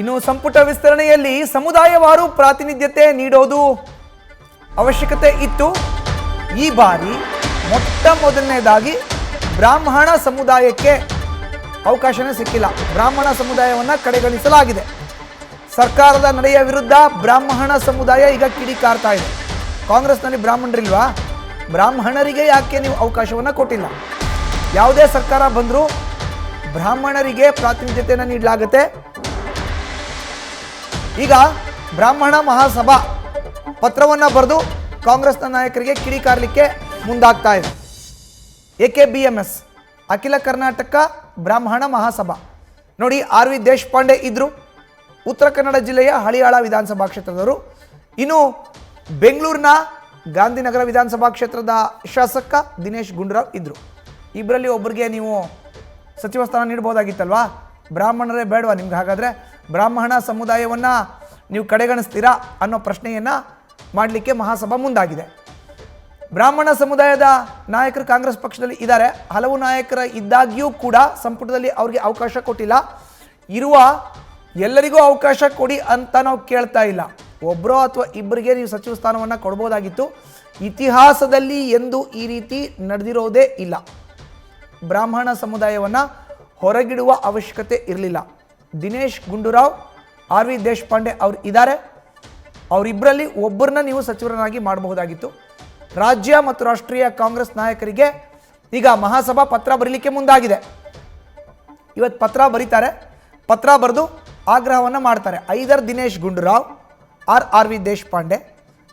ಇನ್ನು ಸಂಪುಟ ವಿಸ್ತರಣೆಯಲ್ಲಿ ಸಮುದಾಯವಾರು ಪ್ರಾತಿನಿಧ್ಯತೆ ನೀಡೋದು ಅವಶ್ಯಕತೆ ಇತ್ತು. ಈ ಬಾರಿ ಮೊಟ್ಟ ಮೊದಲನೇದಾಗಿ ಬ್ರಾಹ್ಮಣ ಸಮುದಾಯಕ್ಕೆ ಅವಕಾಶನೇ ಸಿಕ್ಕಿಲ್ಲ. ಬ್ರಾಹ್ಮಣ ಸಮುದಾಯವನ್ನು ಕಡೆಗಣಿಸಲಾಗಿದೆ. ಸರ್ಕಾರದ ನಡೆಯ ವಿರುದ್ಧ ಬ್ರಾಹ್ಮಣ ಸಮುದಾಯ ಈಗ ಕಿಡಿಕಾರ್ತಾ ಇದೆ. ಕಾಂಗ್ರೆಸ್ನಲ್ಲಿ ಬ್ರಾಹ್ಮಣರಿಲ್ವಾ? ಬ್ರಾಹ್ಮಣರಿಗೆ ಯಾಕೆ ನೀವು ಅವಕಾಶವನ್ನು ಕೊಟ್ಟಿಲ್ಲ? ಯಾವುದೇ ಸರ್ಕಾರ ಬಂದರೂ ಬ್ರಾಹ್ಮಣರಿಗೆ ಪ್ರಾತಿನಿಧ್ಯತೆಯನ್ನು ನೀಡಲಾಗುತ್ತೆ. ಈಗ ಬ್ರಾಹ್ಮಣ ಮಹಾಸಭಾ ಪತ್ರವನ್ನು ಬರೆದು ಕಾಂಗ್ರೆಸ್ನ ನಾಯಕರಿಗೆ ಕಿಡಿಕಾರಲಿಕ್ಕೆ ಮುಂದಾಗ್ತಾ ಇದೆ. AKBMS ಅಖಿಲ ಕರ್ನಾಟಕ ಬ್ರಾಹ್ಮಣ ಮಹಾಸಭಾ ನೋಡಿ, RV ದೇಶಪಾಂಡೆ ಇದ್ರು, ಉತ್ತರ ಕನ್ನಡ ಜಿಲ್ಲೆಯ ಹಳಿಯಾಳ ವಿಧಾನಸಭಾ ಕ್ಷೇತ್ರದವರು. ಇನ್ನು ಬೆಂಗಳೂರಿನ ಗಾಂಧಿನಗರ ವಿಧಾನಸಭಾ ಕ್ಷೇತ್ರದ ಶಾಸಕ ದಿನೇಶ್ ಗುಂಡೂರಾವ್ ಇದ್ರು. ಇಬ್ಬರಲ್ಲಿ ಒಬ್ಬರಿಗೆ ನೀವು ಸಚಿವ ಸ್ಥಾನ ನೀಡಬಹುದಾಗಿತ್ತಲ್ವಾ? ಬ್ರಾಹ್ಮಣರೇ ಬೇಡವಾ ನಿಮ್ಗೆ? ಹಾಗಾದರೆ ಬ್ರಾಹ್ಮಣ ಸಮುದಾಯವನ್ನು ನೀವು ಕಡೆಗಣಿಸ್ತೀರಾ ಅನ್ನೋ ಪ್ರಶ್ನೆಯನ್ನು ಮಾಡಲಿಕ್ಕೆ ಮಹಾಸಭಾ ಮುಂದಾಗಿದೆ. ಬ್ರಾಹ್ಮಣ ಸಮುದಾಯದ ನಾಯಕರು ಕಾಂಗ್ರೆಸ್ ಪಕ್ಷದಲ್ಲಿ ಇದ್ದಾರೆ. ಹಲವು ನಾಯಕರ ಇದ್ದಾಗ್ಯೂ ಕೂಡ ಸಂಪುಟದಲ್ಲಿ ಅವರಿಗೆ ಅವಕಾಶ ಕೊಟ್ಟಿಲ್ಲ. ಇರುವ ಎಲ್ಲರಿಗೂ ಅವಕಾಶ ಕೊಡಿ ಅಂತ ನಾವು ಕೇಳ್ತಾ ಇಲ್ಲ. ಒಬ್ಬರೋ ಅಥವಾ ಇಬ್ಬರಿಗೆ ನೀವು ಸಚಿವ ಸ್ಥಾನವನ್ನು ಕೊಡ್ಬೋದಾಗಿತ್ತು. ಇತಿಹಾಸದಲ್ಲಿ ಎಂದೂ ಈ ರೀತಿ ನಡೆದಿರೋದೇ ಇಲ್ಲ. ಬ್ರಾಹ್ಮಣ ಸಮುದಾಯವನ್ನು ಹೊರಗಿಡುವ ಅವಶ್ಯಕತೆ ಇರಲಿಲ್ಲ. ದಿನೇಶ್ ಗುಂಡೂರಾವ್, RV ದೇಶಪಾಂಡೆ ಅವರು ಇದ್ದಾರೆ. ಅವರಿಬ್ಬರಲ್ಲಿ ಒಬ್ಬರನ್ನ ನೀವು ಸಚಿವರನ್ನಾಗಿ ಮಾಡಬಹುದಾಗಿತ್ತು. ರಾಜ್ಯ ಮತ್ತು ರಾಷ್ಟ್ರೀಯ ಕಾಂಗ್ರೆಸ್ ನಾಯಕರಿಗೆ ಈಗ ಮಹಾಸಭಾ ಪತ್ರ ಬರೀಲಿಕ್ಕೆ ಮುಂದಾಗಿದೆ. ಇವತ್ತು ಪತ್ರ ಬರೀತಾರೆ. ಪತ್ರ ಬರೆದು ಆಗ್ರಹವನ್ನು ಮಾಡ್ತಾರೆ. ಐದರ್ ದಿನೇಶ್ ಗುಂಡೂರಾವ್ RV ದೇಶಪಾಂಡೆ,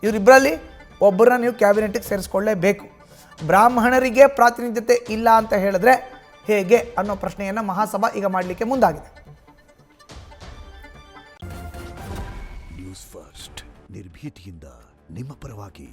ಇವರಿಬ್ಬರಲ್ಲಿ ಒಬ್ಬರನ್ನ ನೀವು ಕ್ಯಾಬಿನೆಟ್ಗೆ ಸೇರಿಸ್ಕೊಳ್ಳೇಬೇಕು. ಬ್ರಾಹ್ಮಣರಿಗೆ ಪ್ರಾತಿನಿಧ್ಯತೆ ಇಲ್ಲ ಅಂತ ಹೇಳಿದ್ರೆ ಹೇಗೆ ಅನ್ನೋ ಪ್ರಶ್ನೆಯನ್ನು ಮಹಾಸಭಾ ಈಗ ಮಾಡಲಿಕ್ಕೆ ಮುಂದಾಗಿದೆ. ನ್ಯೂಸ್ ಫಸ್ಟ್ ನಿರ್ಭೀತಿಯಿಂದ ನಿಮ್ಮ ಪರವಾಗಿ.